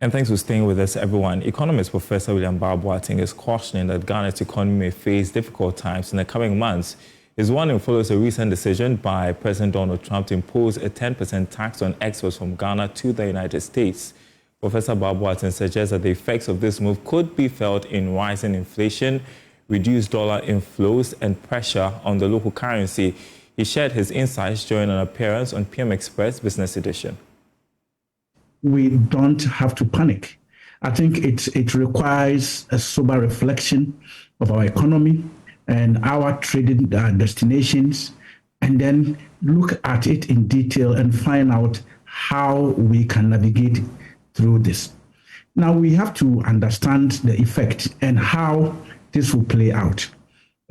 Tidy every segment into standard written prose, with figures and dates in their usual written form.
And thanks for staying with us, everyone. Economist Professor William Barboating is cautioning that Ghana's economy may face difficult times in the coming months. His warning follows a recent decision by President Donald Trump to impose a 10% tax on exports from Ghana to the United States. Professor Barboating suggests that the effects of this move could be felt in rising inflation, reduced dollar inflows, and pressure on the local currency. He shared his insights during an appearance on PM Express Business Edition. We don't have to panic. I think it requires a sober reflection of our economy and our trading destinations, and then look at it in detail and find out how we can navigate through this. Now, we have to understand the effect and how this will play out.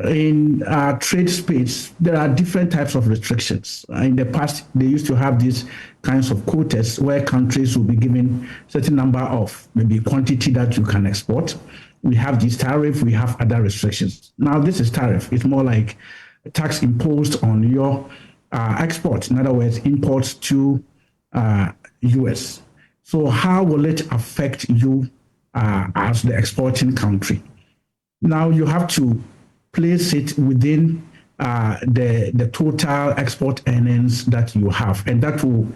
In trade space, there are different types of restrictions. In the past, they used to have these kinds of quotas where countries will be given certain number of maybe quantity that you can export. We have this tariff, we have other restrictions. Now, this is tariff. It's more like a tax imposed on your exports, in other words, imports to US. So how will it affect you as the exporting country? Now, you have to place it within the total export earnings that you have, and that will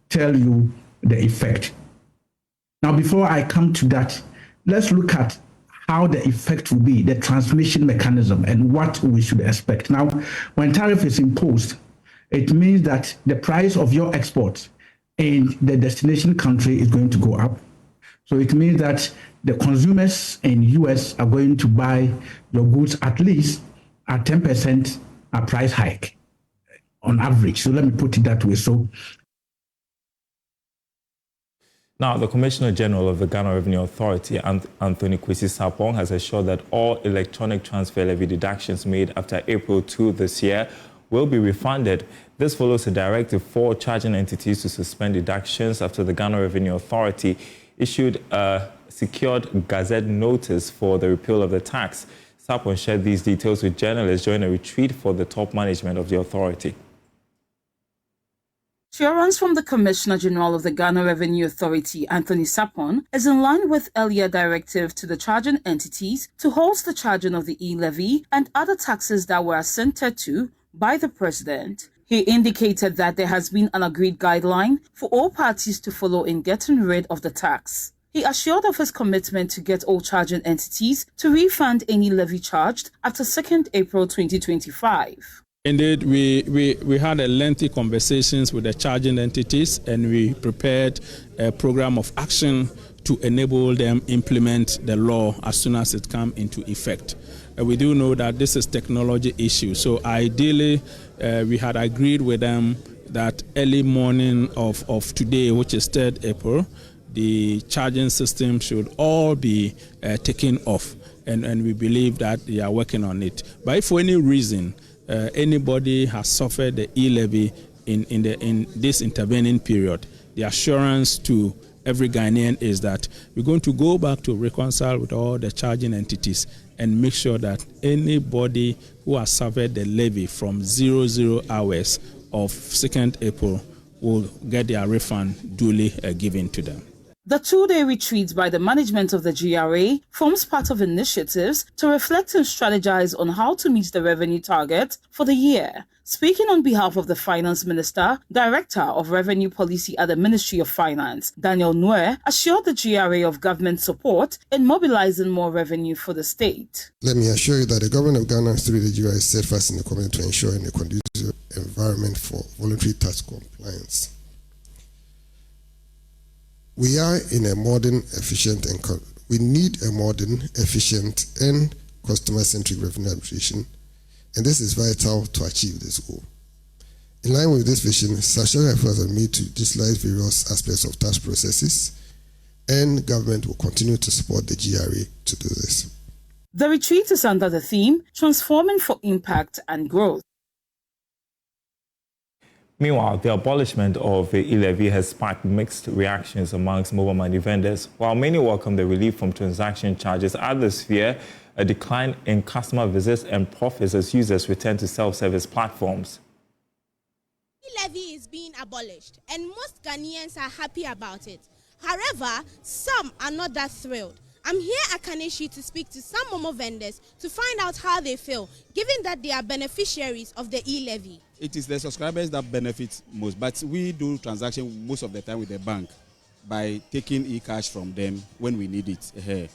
tell you the effect. Now, before I come to that, let's look at how the effect will be, the transmission mechanism, and what we should expect. Now, when tariff is imposed, it means that the price of your export in the destination country is going to go up. So it means that the consumers in US are going to buy your goods at least at 10% price hike on average. So let me put it that way. So now, the Commissioner General of the Ghana Revenue Authority, Anthony Kwesi Sarpong, has assured that all electronic transfer levy deductions made after April 2 this year will be refunded. This follows a directive for charging entities to suspend deductions after the Ghana Revenue Authority issued a secured gazette notice for the repeal of the tax. Sarpong shared these details with journalists during a retreat for the top management of the authority. Assurance from the Commissioner General of the Ghana Revenue Authority, Anthony Sarpong, is in line with earlier directive to the charging entities to halt the charging of the E-levy and other taxes that were assented to by the President. He indicated that there has been an agreed guideline for all parties to follow in getting rid of the tax. He assured of his commitment to get all charging entities to refund any levy charged after 2nd April 2025. Indeed, we had a lengthy conversations with the charging entities, and we prepared a program of action to enable them implement the law as soon as it comes into effect. We do know that this is technology issue, so ideally we had agreed with them that early morning of today, which is 3rd April, the charging system should all be taken off, and we believe that they are working on it. But if for any reason anybody has suffered the E-levy in this intervening period, the assurance to every Ghanaian is that we're going to go back to reconcile with all the charging entities and make sure that anybody who has suffered the levy from 00 hours of 2nd April will get their refund duly given to them. The two-day retreat by the management of the GRA forms part of initiatives to reflect and strategize on how to meet the revenue target for the year. Speaking on behalf of the Finance Minister, Director of Revenue Policy at the Ministry of Finance, Daniel Nwe, assured the GRA of government support in mobilizing more revenue for the state. Let me assure you that the government of Ghana through the GRA is steadfast in the commitment to ensuring a conducive environment for voluntary tax compliance. We are in a modern, efficient, and we need a modern, efficient, and customer-centric revenue administration, and this is vital to achieve this goal. In line with this vision, substantial efforts are made to digitalize various aspects of tax processes, and government will continue to support the GRA to do this. The retreat is under the theme, Transforming for Impact and Growth. Meanwhile, the abolishment of the E-levy has sparked mixed reactions amongst mobile money vendors. While many welcome the relief from transaction charges, others fear a decline in customer visits and profits as users return to self-service platforms. E-levy is being abolished, and most Ghanaians are happy about it. However, some are not that thrilled. I'm here at Kaneshi to speak to some Momo vendors to find out how they feel, given that they are beneficiaries of the E-levy. It is the subscribers that benefit most, but we do transaction most of the time with the bank by taking e-cash from them when we need it.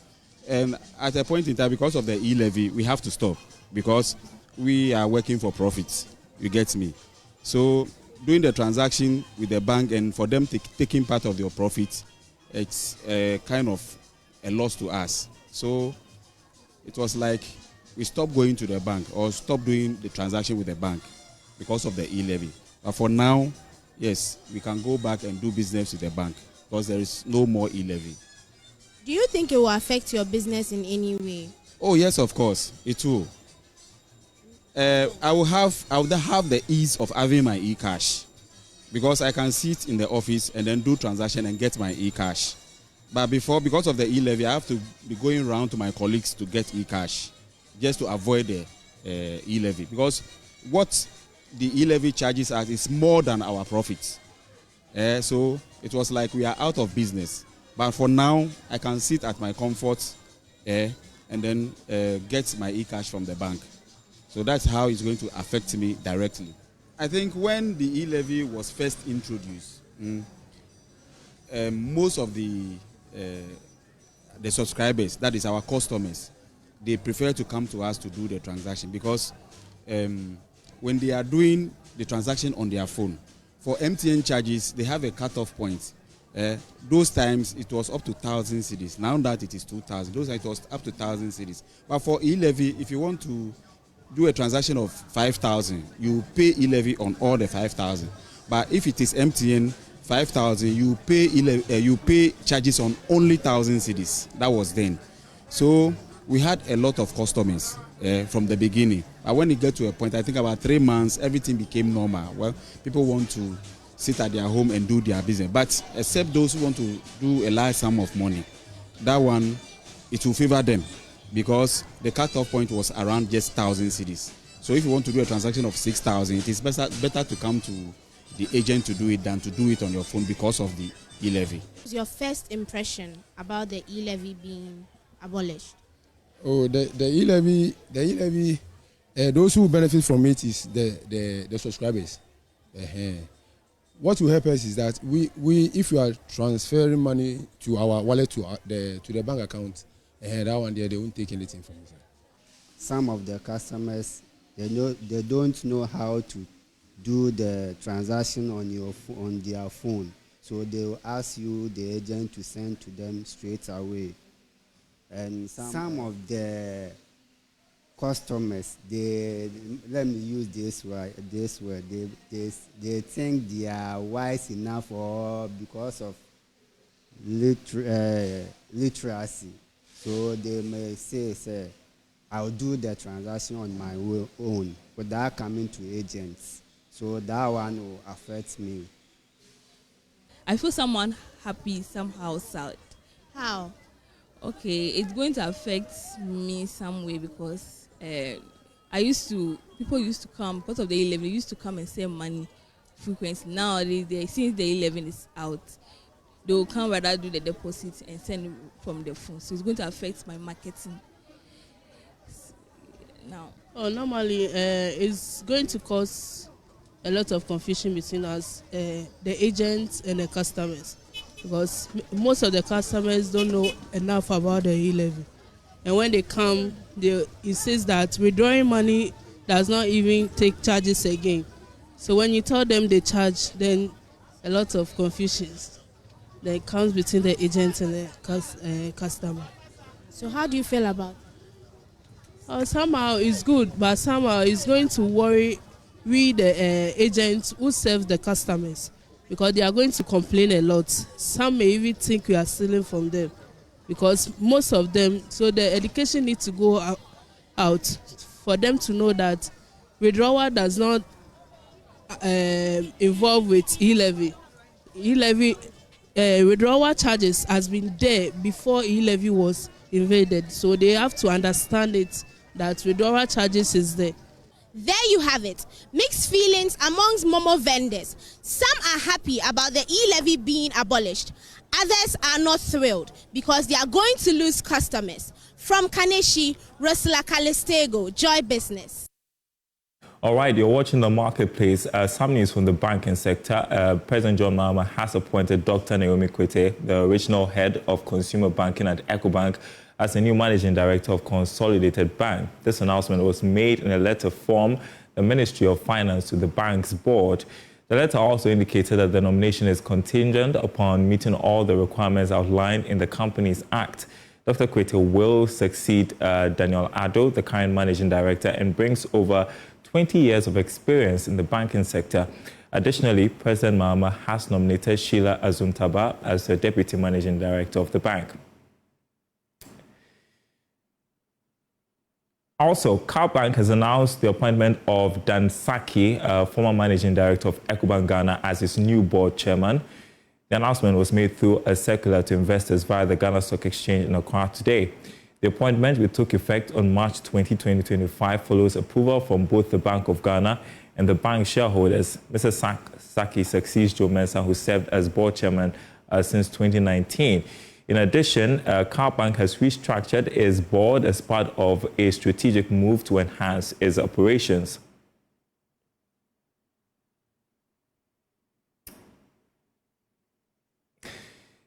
And at a point in time, because of the E-levy, we have to stop because we are working for profits. You get me? So doing the transaction with the bank and for them taking part of your profit, it's kind of a loss to us. So it was like we stopped going to the bank or stopped doing the transaction with the bank because of the E-levy. But for now, yes, we can go back and do business with the bank because there is no more E-levy. Do you think it will affect your business in any way? Oh yes, of course, it will. I would have the ease of having my e-cash because I can sit in the office and then do transaction and get my e-cash. But before, because of the E-levy, I have to be going around to my colleagues to get e-cash just to avoid the E-levy. Because what the E-levy charges us is more than our profits. So it was like we are out of business. But for now, I can sit at my comfort and then get my e-cash from the bank. So that's how it's going to affect me directly. I think when the E-levy was first introduced, most of the subscribers, that is our customers, they prefer to come to us to do the transaction because when they are doing the transaction on their phone, for MTN charges, they have a cutoff point. Those times it was up to 1,000 cedis. Now that it is 2,000, those times it was up to 1,000 cedis. But for E-levy, if you want to do a transaction of 5,000, you pay E-levy on all the 5,000. But if it is MTN 5,000, you pay charges on only 1,000 cedis. That was then. So we had a lot of customers from the beginning. But when it got to a point, I think about 3 months, everything became normal. Well, people want to sit at their home and do their business. But except those who want to do a large sum of money, that one, it will favor them because the cutoff point was around just 1,000 cedis. So if you want to do a transaction of 6,000, it is better to come to the agent to do it than to do it on your phone because of the E-levy. What was your first impression about the E-levy being abolished? Oh, the E-levy, those who benefit from it is the subscribers. What will help us is that we if you are transferring money to our wallet to the bank account, that one there they won't take anything from us. Some of the customers they don't know how to do the transaction on their phone, so they will ask you, the agent, to send to them straight away. And some of the customers, let me use this word, they think they are wise enough, or because of literacy, so they may say, I'll do the transaction on my own without coming to agents. So that one will affect me. I feel someone happy, somehow sad. How? Okay, it's going to affect me some way because people used to come, because of the E-levy, they used to come and send money frequently. Nowadays, since the E-levy is out, they will come rather do the deposit and send it from the phone. So it's going to affect my marketing now. Oh, normally, it's going to cause a lot of confusion between us, the agents and the customers, because most of the customers don't know enough about the E-levy. And when they come, it says that withdrawing money does not even take charges again. So when you tell them they charge, then a lot of confusion that comes between the agent and the customer. So how do you feel about it? Somehow it's good, but somehow it's going to worry the agents who serve the customers, because they are going to complain a lot. Some may even think we are stealing from them, because most of them, so the education needs to go out for them to know that withdrawal does not involve with E-levy. E-levy withdrawal charges has been there before E-levy was invaded, so they have to understand it, that withdrawal charges is there. There you have it. Mixed feelings amongst Momo vendors. Some are happy about the e-levy being abolished. Others are not thrilled because they are going to lose customers. From Kaneshi, Rosla Calistego, Joy Business. All right, you're watching The Marketplace. Some news from the banking sector. President John Mahama has appointed Dr. Naomi Kwete, the original head of consumer banking at EcoBank, as the new managing director of Consolidated Bank. This announcement was made in a letter from the Ministry of Finance to the bank's board. The letter also indicated that the nomination is contingent upon meeting all the requirements outlined in the Companies Act. Dr. Kwete will succeed Daniel Addo, the current managing director, and brings over 20 years of experience in the banking sector. Additionally, President Mahama has nominated Sheila Azuntaba as the deputy managing director of the bank. Also, Bank has announced the appointment of Dan Saki, former managing director of EcoBank Ghana, as its new board chairman. The announcement was made through a circular to investors via the Ghana Stock Exchange in Accra today. The appointment, which took effect on March 20, 2025, follows approval from both the Bank of Ghana and the bank shareholders. Mr. Saki succeeds Joe Mensah, who served as board chairman since 2019. In addition, Bank has restructured its board as part of a strategic move to enhance its operations.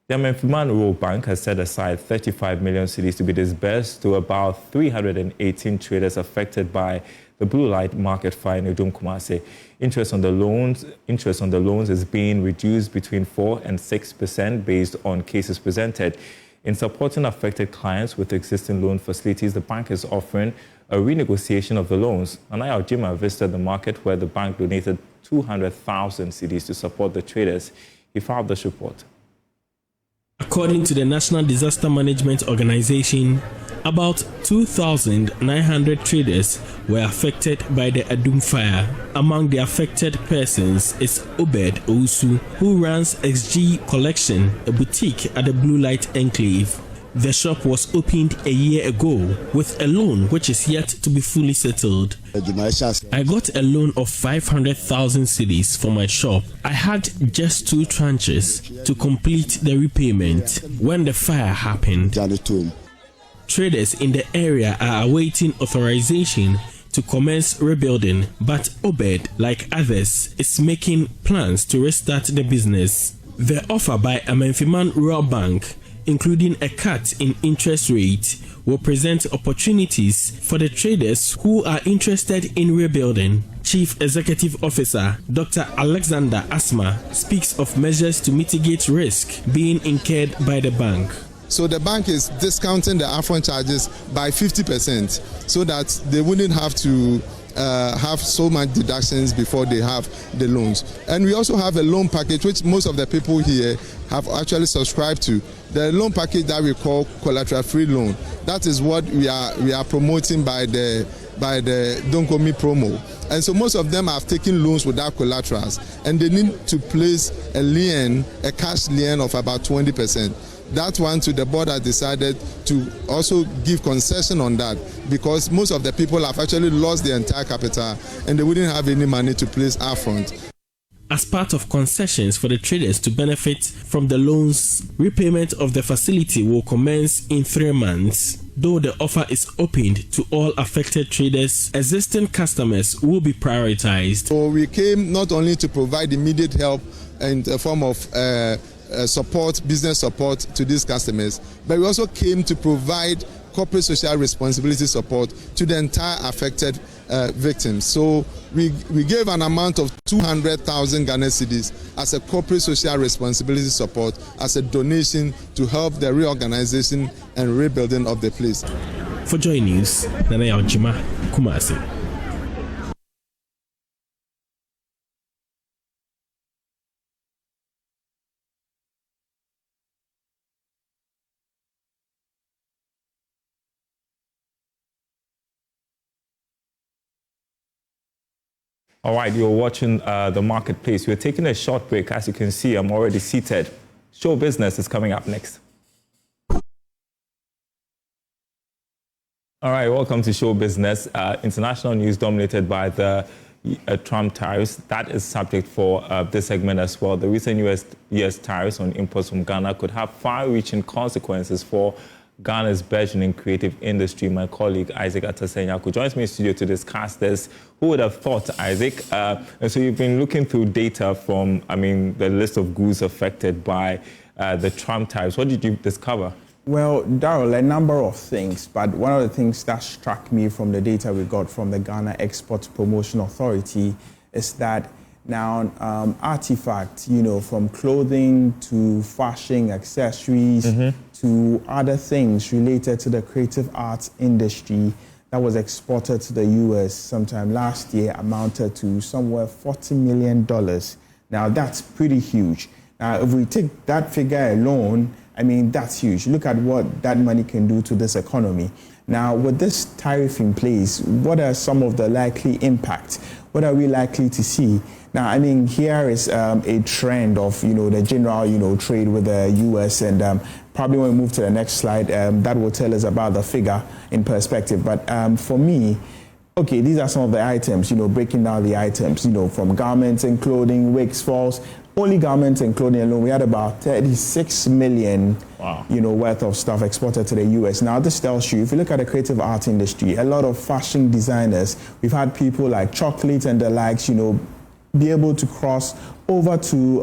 The Amenfiman Rural Bank has set aside 35 million cedis to be disbursed to about 318 traders affected by the blue light market fire in Udum Kumasi. Interest on the loans is being reduced between 4 and 6% based on cases presented. In supporting affected clients with existing loan facilities, the bank is offering a renegotiation of the loans. Anaya Ojima visited the market where the bank donated 200,000 cedis to support the traders. He filed this report. According to the National Disaster Management Organization, about 2,900 traders were affected by the Adum fire. Among the affected persons is Obed Ousu, who runs XG Collection, a boutique at the Blue Light Enclave. The shop was opened a year ago with a loan which is yet to be fully settled. I got a loan of 500,000 cedis for my shop. I had just 2 tranches to complete the repayment when the fire happened. Traders in the area are awaiting authorization to commence rebuilding, but Obed, like others, is making plans to restart the business. The offer by Amenfiman Rural Bank, including a cut in interest rate, will present opportunities for the traders who are interested in rebuilding. Chief Executive Officer Dr. Alexander Asma speaks of measures to mitigate risk being incurred by the bank. So the bank is discounting the upfront charges by 50% so that they wouldn't have to have so much deductions before they have the loans. And we also have a loan package which most of the people here have actually subscribed to. The loan package that we call collateral-free loan. That is what we are promoting by the Don't Call Me promo. And so most of them have taken loans without collaterals, and they need to place a cash lien of about 20%. That one to the board has decided to also give concession on that because most of the people have actually lost their entire capital and they wouldn't have any money to place upfront. As part of concessions for the traders to benefit from the loans, repayment of the facility will commence in 3 months. Though the offer is opened to all affected traders, existing customers will be prioritized. So we came not only to provide immediate help in the form of support, business support to these customers, but we also came to provide corporate social responsibility support to the entire affected victims. So we gave an amount of 200,000 Ghana cedis as a corporate social responsibility support as a donation to help the reorganization and rebuilding of the place. For Joy News, Nanaya Ojima, Kumasi. All right, you're watching The Marketplace. We're taking a short break. As you can see, I'm already seated. Show Business is coming up next. All right, welcome to Show Business. International news dominated by the Trump tariffs. That is subject for this segment as well. The recent US tariffs on imports from Ghana could have far-reaching consequences for Ghana's burgeoning creative industry. My colleague Isaac Atasenyaku joins me in studio to discuss this. Who would have thought, Isaac? And so you've been looking through data from, the list of goods affected by the Trump tariffs. What did you discover? Well, Darryl, a number of things, but one of the things that struck me from the data we got from the Ghana Export Promotion Authority is that now artifacts, from clothing to fashion, accessories, to other things related to the creative arts industry that was exported to the US sometime last year amounted to somewhere $40 million. Now, that's pretty huge. Now, if we take that figure alone, that's huge. Look at what that money can do to this economy. Now, with this tariff in place, what are some of the likely impacts? What are we likely to see? Now, here is a trend of, the general, trade with the U.S. and probably when we move to the next slide, that will tell us about the figure in perspective. But for me, okay, these are some of the items, breaking down the items, from garments and clothing, wigs, falls. Only garments and clothing alone, we had about 36 million, worth of stuff exported to the U.S. Now, this tells you, if you look at the creative art industry, a lot of fashion designers, we've had people like Chocolate and the likes, be able to cross over to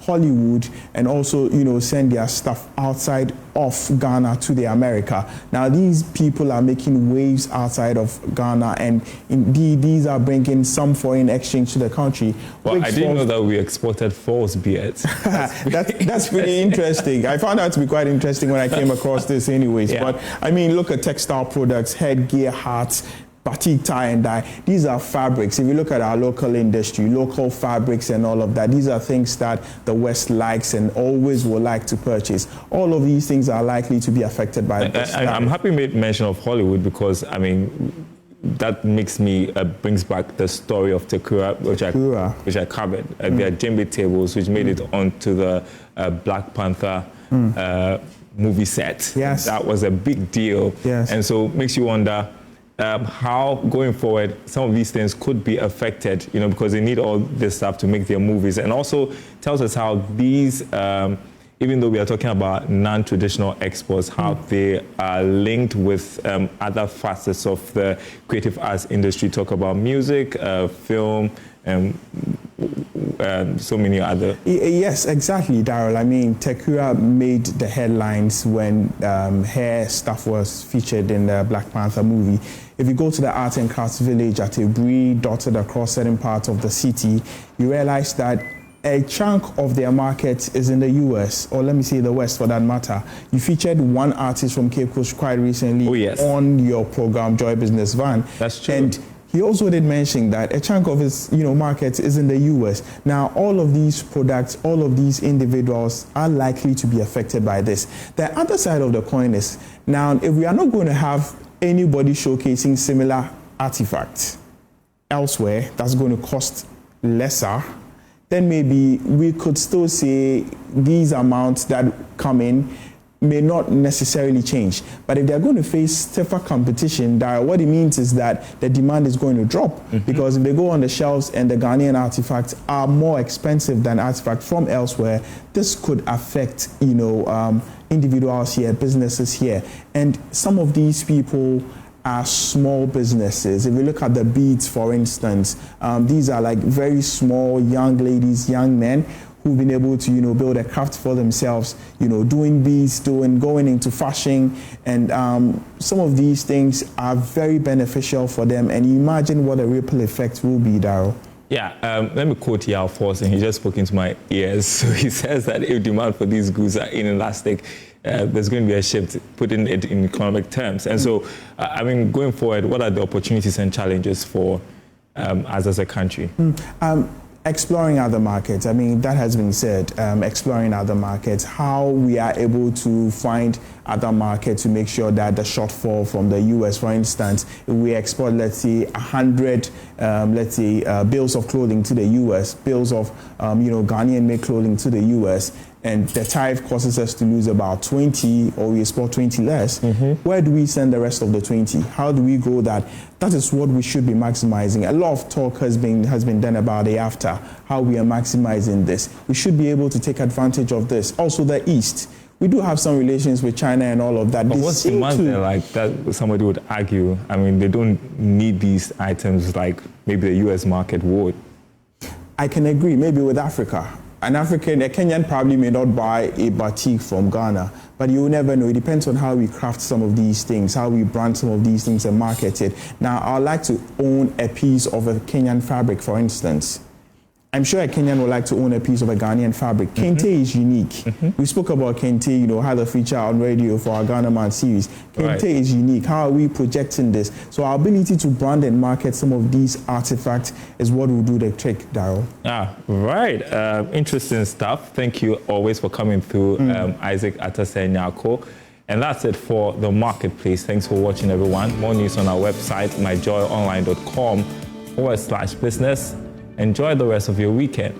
Hollywood and also, send their stuff outside of Ghana to the America. Now, these people are making waves outside of Ghana, and indeed, these are bringing some foreign exchange to the country. Well, I didn't know that we exported false beards. That's pretty interesting. I found out to be quite interesting when I came across this anyways. Yeah. But, look at textile products, headgear, hats, batik, tie and dye. These are fabrics. If you look at our local industry, local fabrics and all of that, these are things that the West likes and always will like to purchase. All of these things are likely to be affected by this. I'm happy you made mention of Hollywood because, that makes me, brings back the story of Tekura, which I covered. Their djembe tables, which made it onto the Black Panther movie set. Yes. That was a big deal. Yes. And so it makes you wonder, how going forward some of these things could be affected, because they need all this stuff to make their movies, and also tells us how these, even though we are talking about non-traditional exports, how they are linked with other facets of the creative arts industry. Talk about music, film, and so many other. Yes, exactly, Darryl. Tekura made the headlines when her stuff was featured in the Black Panther movie. If you go to the Art and Crafts Village at Ebri, dotted across certain parts of the city, you realize that a chunk of their market is in the US, or let me say the West for that matter. You featured one artist from Cape Coast quite recently on your program, Joy Business Van. That's true. And he also did mention that a chunk of his, market is in the US. Now, all of these products, all of these individuals are likely to be affected by this. The other side of the coin is, now, if we are not going to have anybody showcasing similar artifacts elsewhere, that's going to cost lesser, then maybe we could still say these amounts that come in may not necessarily change. But if they're going to face stiffer competition, what it means is that the demand is going to drop, because if they go on the shelves and the Ghanaian artifacts are more expensive than artifacts from elsewhere, this could affect, individuals here, businesses here. And some of these people are small businesses. If you look at the beads, for instance, these are like very small young ladies, young men who've been able to, build a craft for themselves, doing beads, going into fashion. And some of these things are very beneficial for them. And you imagine what a ripple effect will be, Darryl. Yeah, let me quote Yao Force, and he just spoke into my ears. So he says that if demand for these goods are inelastic, there's going to be a shift, putting it in economic terms. And so, going forward, what are the opportunities and challenges for us as a country? Exploring other markets. That has been said, exploring other markets, how we are able to find other markets to make sure that the shortfall from the US, for instance, if we export, let's say, 100, bills of clothing to the US, bills of, Ghanaian-made clothing to the US, and the tariff causes us to lose about 20, or we export 20 less, where do we send the rest of the 20? How do we grow that? That is what we should be maximizing. A lot of talk has been done about the after, how we are maximizing this. We should be able to take advantage of this. Also the East. We do have some relations with China and all of that. But what's the demand there like that somebody would argue? I mean, they don't need these items like maybe the US market would. I can agree, maybe with Africa. A Kenyan probably may not buy a batik from Ghana, but you will never know. It depends on how we craft some of these things, how we brand some of these things and market it. Now, I'd like to own a piece of a Kenyan fabric, for instance. I'm sure a Kenyan would like to own a piece of a Ghanaian fabric. Kente is unique. We spoke about Kente, had a feature on radio for our Ghana Man series. Kente is unique. How are we projecting this? So our ability to brand and market some of these artifacts is what will do the trick, Daryl. Right. Interesting stuff. Thank you always for coming through, Isaac Atasenyako. And that's it for the marketplace. Thanks for watching, everyone. More news on our website, myjoyonline.com/business. Enjoy the rest of your weekend.